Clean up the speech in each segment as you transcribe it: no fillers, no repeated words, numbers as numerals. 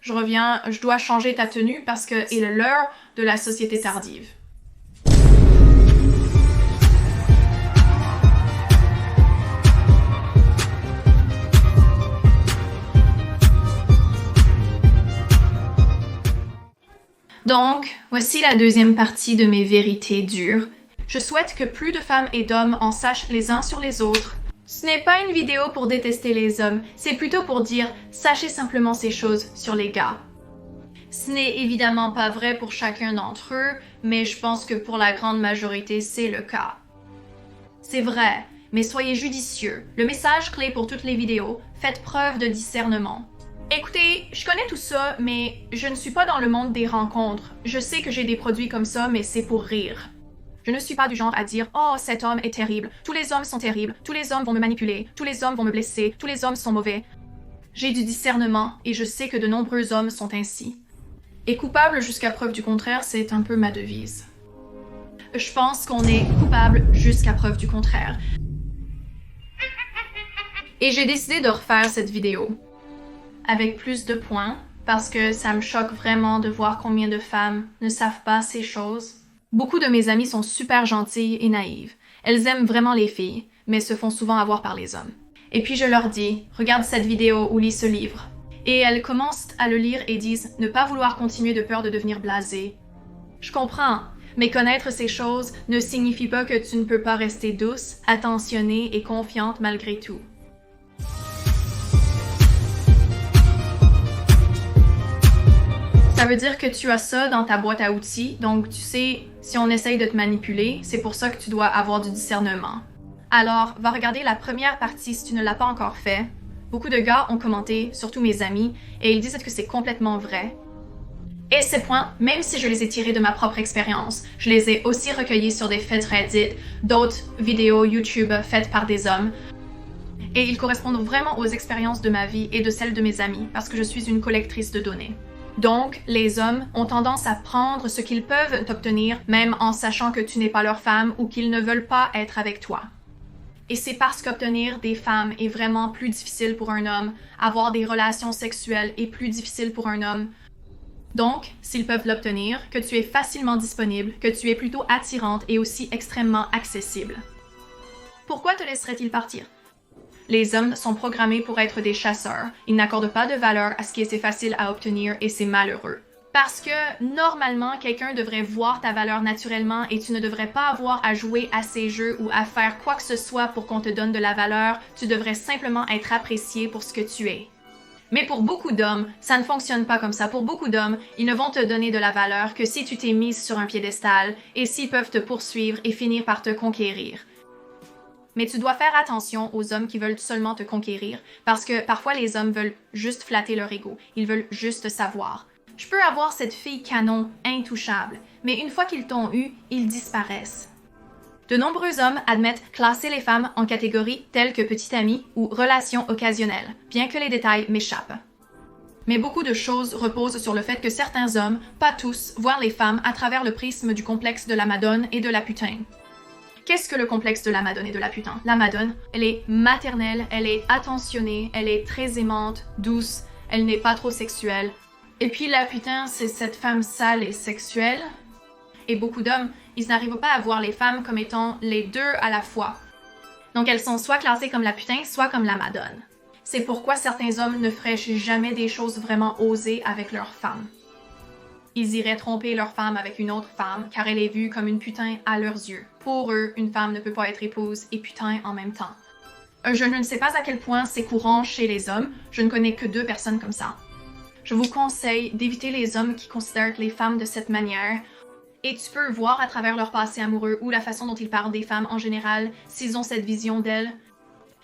je dois changer ta tenue parce que il est l'heure de la société tardive. Donc, voici la deuxième partie de mes vérités dures. Je souhaite que plus de femmes et d'hommes en sachent les uns sur les autres. Ce n'est pas une vidéo pour détester les hommes, c'est plutôt pour dire « sachez simplement ces choses sur les gars ». Ce n'est évidemment pas vrai pour chacun d'entre eux, mais je pense que pour la grande majorité, c'est le cas. C'est vrai, mais soyez judicieux. Le message clé pour toutes les vidéos, faites preuve de discernement. Écoutez, je connais tout ça, mais je ne suis pas dans le monde des rencontres. Je sais que j'ai des produits comme ça, mais c'est pour rire. Je ne suis pas du genre à dire « Oh, cet homme est terrible, tous les hommes sont terribles, tous les hommes vont me manipuler, tous les hommes vont me blesser, tous les hommes sont mauvais. » J'ai du discernement et je sais que de nombreux hommes sont ainsi. Et coupable jusqu'à preuve du contraire, c'est un peu ma devise. Je pense qu'on est coupable jusqu'à preuve du contraire. Et j'ai décidé de refaire cette vidéo avec plus de points, parce que ça me choque vraiment de voir combien de femmes ne savent pas ces choses. Beaucoup de mes amies sont super gentilles et naïves. Elles aiment vraiment les filles, mais se font souvent avoir par les hommes. Et puis je leur dis, regarde cette vidéo ou lis ce livre. Et elles commencent à le lire et disent ne pas vouloir continuer de peur de devenir blasée. Je comprends, mais connaître ces choses ne signifie pas que tu ne peux pas rester douce, attentionnée et confiante malgré tout. Ça veut dire que tu as ça dans ta boîte à outils, donc tu sais, si on essaye de te manipuler, c'est pour ça que tu dois avoir du discernement. Alors, va regarder la première partie si tu ne l'as pas encore fait. Beaucoup de gars ont commenté, surtout mes amis, et ils disent que c'est complètement vrai. Et ces points, même si je les ai tirés de ma propre expérience, je les ai aussi recueillis sur des faits Reddit, d'autres vidéos YouTube faites par des hommes, et ils correspondent vraiment aux expériences de ma vie et de celles de mes amis, parce que je suis une collectrice de données. Donc, les hommes ont tendance à prendre ce qu'ils peuvent obtenir, même en sachant que tu n'es pas leur femme ou qu'ils ne veulent pas être avec toi. Et c'est parce qu'obtenir des femmes est vraiment plus difficile pour un homme, avoir des relations sexuelles est plus difficile pour un homme. Donc, s'ils peuvent l'obtenir, que tu es facilement disponible, que tu es plutôt attirante et aussi extrêmement accessible. Pourquoi te laisserait-il partir? Les hommes sont programmés pour être des chasseurs. Ils n'accordent pas de valeur à ce qui est assez facile à obtenir et c'est malheureux. Parce que, normalement, quelqu'un devrait voir ta valeur naturellement et tu ne devrais pas avoir à jouer à ces jeux ou à faire quoi que ce soit pour qu'on te donne de la valeur. Tu devrais simplement être apprécié pour ce que tu es. Mais pour beaucoup d'hommes, ça ne fonctionne pas comme ça. Pour beaucoup d'hommes, ils ne vont te donner de la valeur que si tu t'es mise sur un piédestal et s'ils peuvent te poursuivre et finir par te conquérir. Mais tu dois faire attention aux hommes qui veulent seulement te conquérir, parce que parfois les hommes veulent juste flatter leur ego, ils veulent juste savoir. Je peux avoir cette fille canon, intouchable, mais une fois qu'ils t'ont eu, ils disparaissent. De nombreux hommes admettent classer les femmes en catégories telles que petite amie ou relation occasionnelle, bien que les détails m'échappent. Mais beaucoup de choses reposent sur le fait que certains hommes, pas tous, voient les femmes à travers le prisme du complexe de la madone et de la putain. Qu'est-ce que le complexe de la madone et de la putain? La madone, elle est maternelle, elle est attentionnée, elle est très aimante, douce, elle n'est pas trop sexuelle. Et puis la putain, c'est cette femme sale et sexuelle. Et beaucoup d'hommes, ils n'arrivent pas à voir les femmes comme étant les deux à la fois. Donc elles sont soit classées comme la putain, soit comme la madone. C'est pourquoi certains hommes ne feraient jamais des choses vraiment osées avec leurs femmes. Ils iraient tromper leur femme avec une autre femme, car elle est vue comme une putain à leurs yeux. Pour eux, une femme ne peut pas être épouse et putain en même temps. Je ne sais pas à quel point c'est courant chez les hommes, je ne connais que 2 personnes comme ça. Je vous conseille d'éviter les hommes qui considèrent les femmes de cette manière, et tu peux voir à travers leur passé amoureux ou la façon dont ils parlent des femmes en général, s'ils ont cette vision d'elles.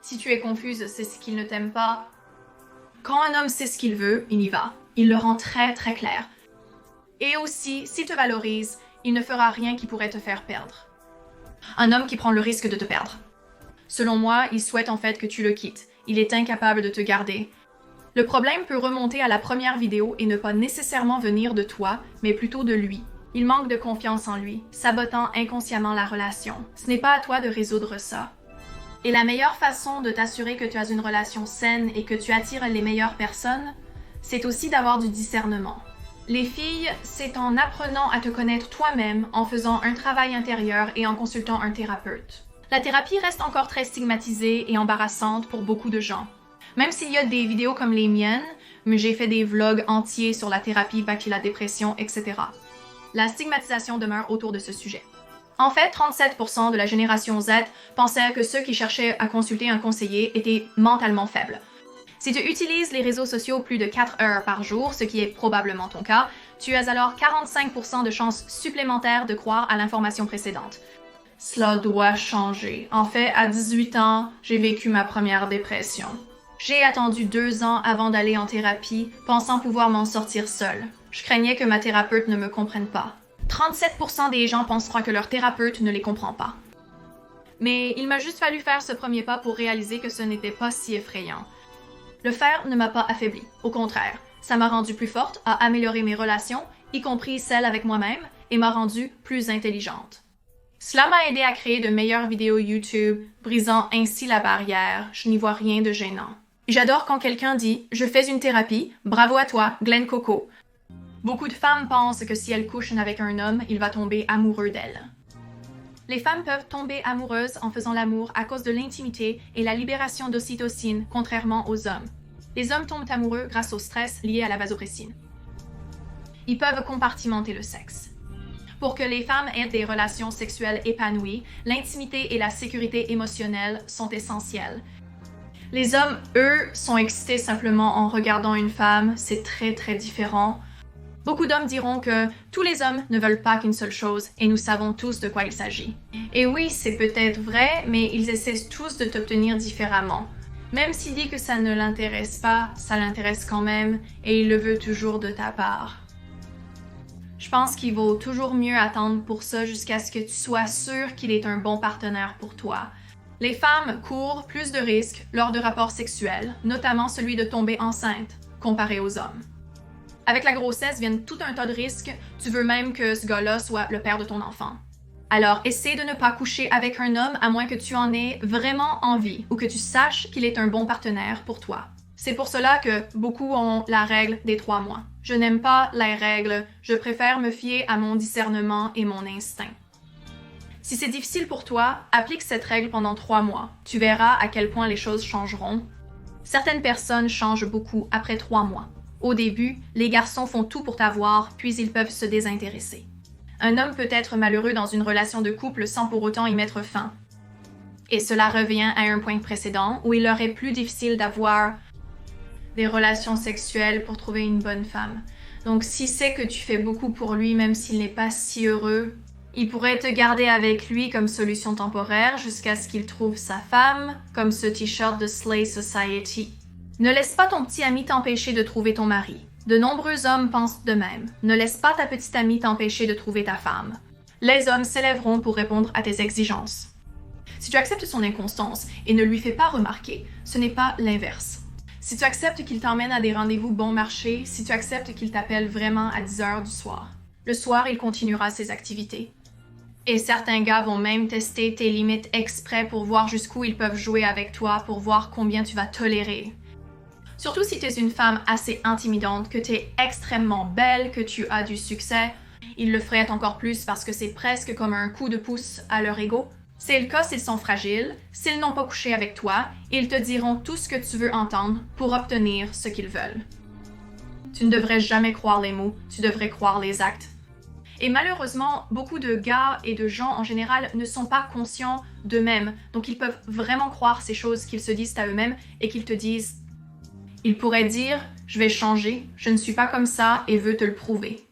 Si tu es confuse, c'est ce qu'ils ne t'aiment pas. Quand un homme sait ce qu'il veut, il y va. Il le rend très très clair. Et aussi, s'il te valorise, il ne fera rien qui pourrait te faire perdre. Un homme qui prend le risque de te perdre. Selon moi, il souhaite en fait que tu le quittes. Il est incapable de te garder. Le problème peut remonter à la première vidéo et ne pas nécessairement venir de toi, mais plutôt de lui. Il manque de confiance en lui, sabotant inconsciemment la relation. Ce n'est pas à toi de résoudre ça. Et la meilleure façon de t'assurer que tu as une relation saine et que tu attires les meilleures personnes, c'est aussi d'avoir du discernement. Les filles, c'est en apprenant à te connaître toi-même, en faisant un travail intérieur et en consultant un thérapeute. La thérapie reste encore très stigmatisée et embarrassante pour beaucoup de gens. Même s'il y a des vidéos comme les miennes, mais j'ai fait des vlogs entiers sur la thérapie vaquer la dépression, etc. La stigmatisation demeure autour de ce sujet. En fait, 37% de la génération Z pensaient que ceux qui cherchaient à consulter un conseiller étaient mentalement faibles. Si tu utilises les réseaux sociaux plus de 4 heures par jour, ce qui est probablement ton cas, tu as alors 45% de chances supplémentaires de croire à l'information précédente. Cela doit changer. En fait, à 18 ans, j'ai vécu ma première dépression. J'ai attendu 2 ans avant d'aller en thérapie, pensant pouvoir m'en sortir seule. Je craignais que ma thérapeute ne me comprenne pas. 37% des gens penseront que leur thérapeute ne les comprend pas. Mais il m'a juste fallu faire ce premier pas pour réaliser que ce n'était pas si effrayant. Le faire ne m'a pas affaiblie, au contraire. Ça m'a rendue plus forte, a amélioré mes relations, y compris celles avec moi-même, et m'a rendue plus intelligente. Cela m'a aidé à créer de meilleures vidéos YouTube, brisant ainsi la barrière. Je n'y vois rien de gênant. J'adore quand quelqu'un dit « Je fais une thérapie, bravo à toi, Glenn Coco ». Beaucoup de femmes pensent que si elles couchent avec un homme, il va tomber amoureux d'elles. Les femmes peuvent tomber amoureuses en faisant l'amour à cause de l'intimité et la libération d'ocytocine, contrairement aux hommes. Les hommes tombent amoureux grâce au stress lié à la vasopressine. Ils peuvent compartimenter le sexe. Pour que les femmes aient des relations sexuelles épanouies, l'intimité et la sécurité émotionnelle sont essentielles. Les hommes, eux, sont excités simplement en regardant une femme, c'est très différent. Beaucoup d'hommes diront que tous les hommes ne veulent pas qu'une seule chose, et nous savons tous de quoi il s'agit. Et oui, c'est peut-être vrai, mais ils essaient tous de t'obtenir différemment. Même s'il dit que ça ne l'intéresse pas, ça l'intéresse quand même, et il le veut toujours de ta part. Je pense qu'il vaut toujours mieux attendre pour ça jusqu'à ce que tu sois sûr qu'il est un bon partenaire pour toi. Les femmes courent plus de risques lors de rapports sexuels, notamment celui de tomber enceinte, comparé aux hommes. Avec la grossesse viennent tout un tas de risques, tu veux même que ce gars-là soit le père de ton enfant. Alors, essaie de ne pas coucher avec un homme à moins que tu en aies vraiment envie ou que tu saches qu'il est un bon partenaire pour toi. C'est pour cela que beaucoup ont la règle des 3 mois. Je n'aime pas les règles, je préfère me fier à mon discernement et mon instinct. Si c'est difficile pour toi, applique cette règle pendant 3 mois. Tu verras à quel point les choses changeront. Certaines personnes changent beaucoup après 3 mois. Au début, les garçons font tout pour t'avoir, puis ils peuvent se désintéresser. Un homme peut être malheureux dans une relation de couple sans pour autant y mettre fin. Et cela revient à un point précédent où il leur est plus difficile d'avoir des relations sexuelles pour trouver une bonne femme. Donc si c'est que tu fais beaucoup pour lui, même s'il n'est pas si heureux, il pourrait te garder avec lui comme solution temporaire jusqu'à ce qu'il trouve sa femme, comme ce t-shirt de Slay Society. Ne laisse pas ton petit ami t'empêcher de trouver ton mari. De nombreux hommes pensent de même. Ne laisse pas ta petite amie t'empêcher de trouver ta femme. Les hommes s'élèveront pour répondre à tes exigences. Si tu acceptes son inconstance et ne lui fais pas remarquer, ce n'est pas l'inverse. Si tu acceptes qu'il t'emmène à des rendez-vous bon marché, si tu acceptes qu'il t'appelle vraiment à 10 heures du soir, le soir, il continuera ses activités. Et certains gars vont même tester tes limites exprès pour voir jusqu'où ils peuvent jouer avec toi, pour voir combien tu vas tolérer. Surtout si tu es une femme assez intimidante, que tu es extrêmement belle, que tu as du succès, ils le feraient encore plus parce que c'est presque comme un coup de pouce à leur ego. C'est le cas s'ils sont fragiles, s'ils n'ont pas couché avec toi, ils te diront tout ce que tu veux entendre pour obtenir ce qu'ils veulent. Tu ne devrais jamais croire les mots, tu devrais croire les actes. Et malheureusement, beaucoup de gars et de gens en général ne sont pas conscients d'eux-mêmes, donc ils peuvent vraiment croire ces choses qu'ils se disent à eux-mêmes et qu'ils te disent. Ils pourraient dire « je vais changer, je ne suis pas comme ça et veux te le prouver ».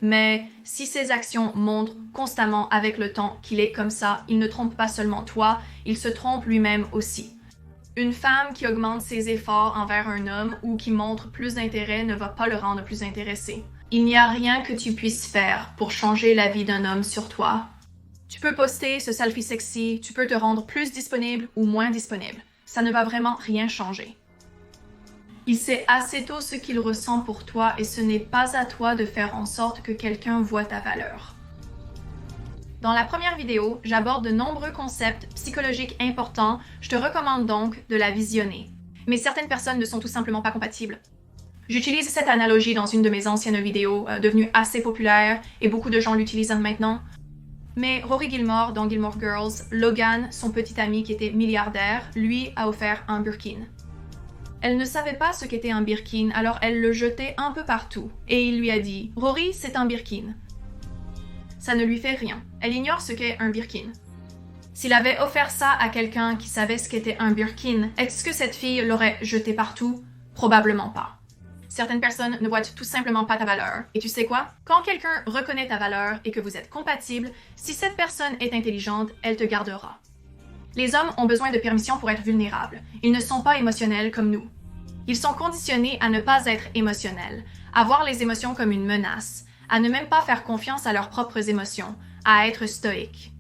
Mais si ses actions montrent constamment avec le temps qu'il est comme ça, il ne trompe pas seulement toi, il se trompe lui-même aussi. Une femme qui augmente ses efforts envers un homme ou qui montre plus d'intérêt ne va pas le rendre plus intéressé. Il n'y a rien que tu puisses faire pour changer la vie d'un homme sur toi. Tu peux poster ce selfie sexy, tu peux te rendre plus disponible ou moins disponible. Ça ne va vraiment rien changer. Il sait assez tôt ce qu'il ressent pour toi et ce n'est pas à toi de faire en sorte que quelqu'un voie ta valeur. Dans la première vidéo, j'aborde de nombreux concepts psychologiques importants, je te recommande donc de la visionner. Mais certaines personnes ne sont tout simplement pas compatibles. J'utilise cette analogie dans une de mes anciennes vidéos, devenue assez populaire, et beaucoup de gens l'utilisent maintenant. Mais Rory Gilmore, dans Gilmore Girls, Logan, son petit ami qui était milliardaire, lui a offert un Birkin. Elle ne savait pas ce qu'était un Birkin, alors elle le jetait un peu partout. Et il lui a dit « Rory, c'est un Birkin ». Ça ne lui fait rien. Elle ignore ce qu'est un Birkin. S'il avait offert ça à quelqu'un qui savait ce qu'était un Birkin, est-ce que cette fille l'aurait jeté partout? Probablement pas. Certaines personnes ne voient tout simplement pas ta valeur. Et tu sais quoi? Quand quelqu'un reconnaît ta valeur et que vous êtes compatible, si cette personne est intelligente, elle te gardera. Les hommes ont besoin de permission pour être vulnérables. Ils ne sont pas émotionnels comme nous. Ils sont conditionnés à ne pas être émotionnels, à voir les émotions comme une menace, à ne même pas faire confiance à leurs propres émotions, à être stoïques.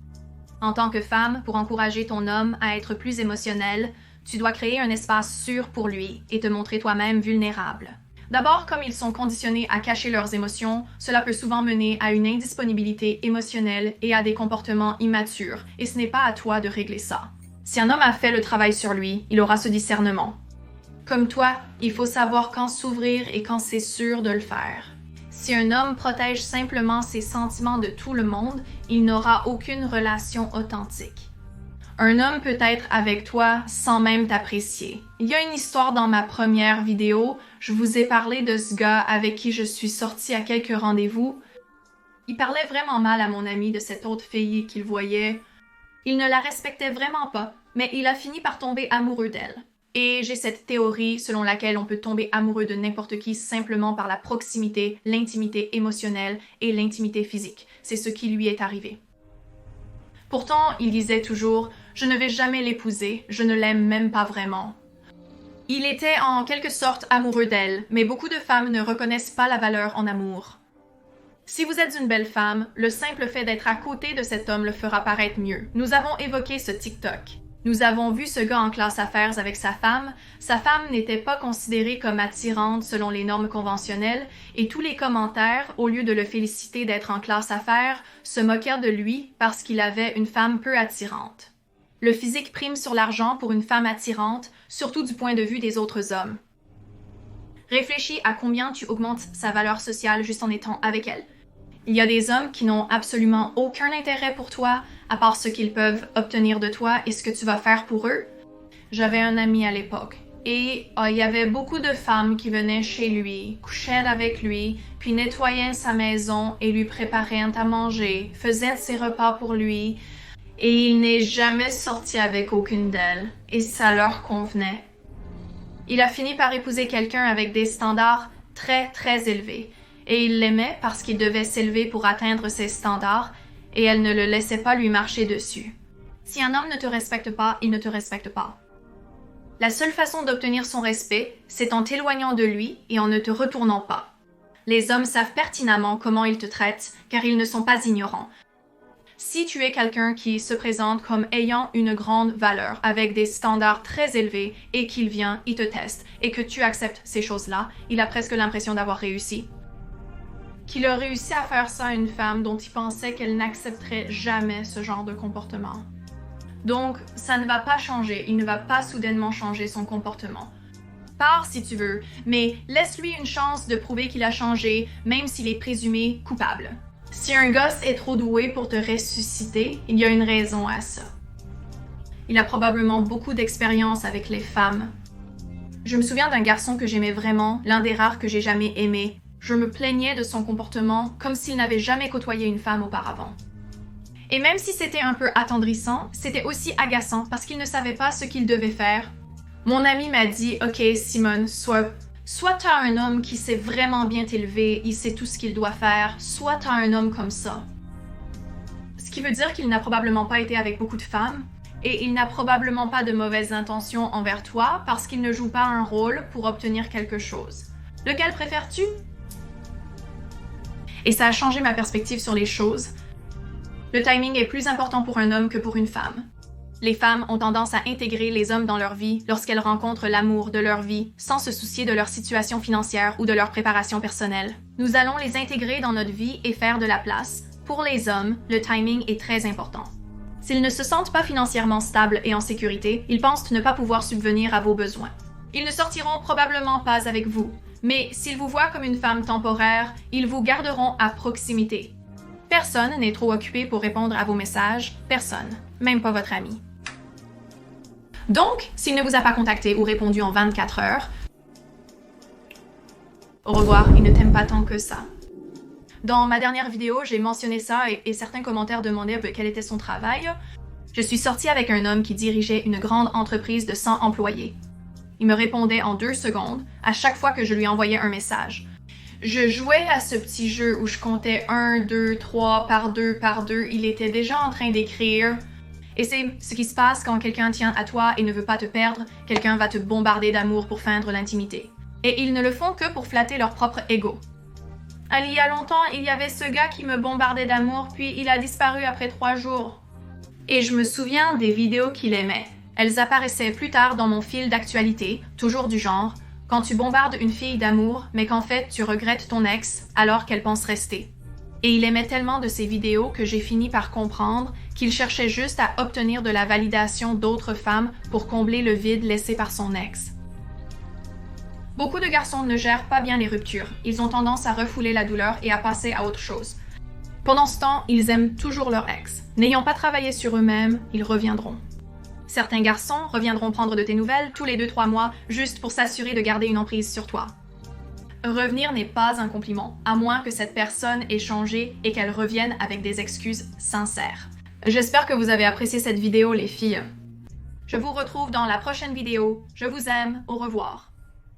En tant que femme, pour encourager ton homme à être plus émotionnel, tu dois créer un espace sûr pour lui et te montrer toi-même vulnérable. D'abord, comme ils sont conditionnés à cacher leurs émotions, cela peut souvent mener à une indisponibilité émotionnelle et à des comportements immatures, et ce n'est pas à toi de régler ça. Si un homme a fait le travail sur lui, il aura ce discernement. Comme toi, il faut savoir quand s'ouvrir et quand c'est sûr de le faire. Si un homme protège simplement ses sentiments de tout le monde, il n'aura aucune relation authentique. Un homme peut être avec toi sans même t'apprécier. Il y a une histoire dans ma première vidéo, je vous ai parlé de ce gars avec qui je suis sortie à quelques rendez-vous. Il parlait vraiment mal à mon ami de cette autre fille qu'il voyait. Il ne la respectait vraiment pas, mais il a fini par tomber amoureux d'elle. Et j'ai cette théorie selon laquelle on peut tomber amoureux de n'importe qui simplement par la proximité, l'intimité émotionnelle et l'intimité physique. C'est ce qui lui est arrivé. Pourtant, il disait toujours « Je ne vais jamais l'épouser, je ne l'aime même pas vraiment ». Il était en quelque sorte amoureux d'elle, mais beaucoup de femmes ne reconnaissent pas la valeur en amour. Si vous êtes une belle femme, le simple fait d'être à côté de cet homme le fera paraître mieux. Nous avons évoqué ce TikTok. Nous avons vu ce gars en classe affaires avec sa femme. Sa femme n'était pas considérée comme attirante selon les normes conventionnelles et tous les commentaires, au lieu de le féliciter d'être en classe affaires, se moquèrent de lui parce qu'il avait une femme peu attirante. Le physique prime sur l'argent pour une femme attirante, surtout du point de vue des autres hommes. Réfléchis à combien tu augmentes sa valeur sociale juste en étant avec elle. Il y a des hommes qui n'ont absolument aucun intérêt pour toi, à part ce qu'ils peuvent obtenir de toi et ce que tu vas faire pour eux. J'avais un ami à l'époque, et il y avait beaucoup de femmes qui venaient chez lui, couchaient avec lui, puis nettoyaient sa maison et lui préparaient à manger, faisaient ses repas pour lui, et il n'est jamais sorti avec aucune d'elles, et ça leur convenait. Il a fini par épouser quelqu'un avec des standards très très élevés, et il l'aimait parce qu'il devait s'élever pour atteindre ses standards, et elle ne le laissait pas lui marcher dessus. Si un homme ne te respecte pas, il ne te respecte pas. La seule façon d'obtenir son respect, c'est en t'éloignant de lui et en ne te retournant pas. Les hommes savent pertinemment comment ils te traitent, car ils ne sont pas ignorants. Si tu es quelqu'un qui se présente comme ayant une grande valeur, avec des standards très élevés, et qu'il vient, il te teste, et que tu acceptes ces choses-là, il a presque l'impression d'avoir réussi. Qu'il a réussi à faire ça à une femme dont il pensait qu'elle n'accepterait jamais ce genre de comportement. Donc, ça ne va pas changer, il ne va pas soudainement changer son comportement. Pars si tu veux, mais laisse-lui une chance de prouver qu'il a changé, même s'il est présumé coupable. Si un gosse est trop doué pour te ressusciter, il y a une raison à ça. Il a probablement beaucoup d'expérience avec les femmes. Je me souviens d'un garçon que j'aimais vraiment, l'un des rares que j'ai jamais aimé. Je me plaignais de son comportement comme s'il n'avait jamais côtoyé une femme auparavant. Et même si c'était un peu attendrissant, c'était aussi agaçant parce qu'il ne savait pas ce qu'il devait faire. Mon ami m'a dit « Ok, Simone, soit t'as un homme qui sait vraiment bien t'élever, il sait tout ce qu'il doit faire, soit t'as un homme comme ça. » Ce qui veut dire qu'il n'a probablement pas été avec beaucoup de femmes, et il n'a probablement pas de mauvaises intentions envers toi parce qu'il ne joue pas un rôle pour obtenir quelque chose. Lequel préfères-tu? Et ça a changé ma perspective sur les choses. Le timing est plus important pour un homme que pour une femme. Les femmes ont tendance à intégrer les hommes dans leur vie lorsqu'elles rencontrent l'amour de leur vie, sans se soucier de leur situation financière ou de leur préparation personnelle. Nous allons les intégrer dans notre vie et faire de la place. Pour les hommes, le timing est très important. S'ils ne se sentent pas financièrement stables et en sécurité, ils pensent ne pas pouvoir subvenir à vos besoins. Ils ne sortiront probablement pas avec vous, Mais s'ils vous voient comme une femme temporaire, ils vous garderont à proximité. Personne n'est trop occupé pour répondre à vos messages, personne, même pas votre ami. Donc, s'il ne vous a pas contacté ou répondu en 24 heures, au revoir, il ne t'aime pas tant que ça. Dans ma dernière vidéo, j'ai mentionné ça et certains commentaires demandaient quel était son travail. Je suis sortie avec un homme qui dirigeait une grande entreprise de 100 employés. Il me répondait en 2 secondes à chaque fois que je lui envoyais un message. Je jouais à ce petit jeu où je comptais 1, 2, 3, par 2, par 2. Il était déjà en train d'écrire. Et c'est ce qui se passe quand quelqu'un tient à toi et ne veut pas te perdre, quelqu'un va te bombarder d'amour pour feindre l'intimité. Et ils ne le font que pour flatter leur propre ego. Il y a longtemps, il y avait ce gars qui me bombardait d'amour, puis il a disparu après 3 jours. Et je me souviens des vidéos qu'il aimait. Elles apparaissaient plus tard dans mon fil d'actualité, toujours du genre « Quand tu bombardes une fille d'amour, mais qu'en fait tu regrettes ton ex alors qu'elle pense rester ». Et il aimait tellement de ces vidéos que j'ai fini par comprendre qu'il cherchait juste à obtenir de la validation d'autres femmes pour combler le vide laissé par son ex. Beaucoup de garçons ne gèrent pas bien les ruptures. Ils ont tendance à refouler la douleur et à passer à autre chose. Pendant ce temps, ils aiment toujours leur ex. N'ayant pas travaillé sur eux-mêmes, ils reviendront. Certains garçons reviendront prendre de tes nouvelles tous les 2-3 mois juste pour s'assurer de garder une emprise sur toi. Revenir n'est pas un compliment, à moins que cette personne ait changé et qu'elle revienne avec des excuses sincères. J'espère que vous avez apprécié cette vidéo, les filles. Je vous retrouve dans la prochaine vidéo. Je vous aime, au revoir.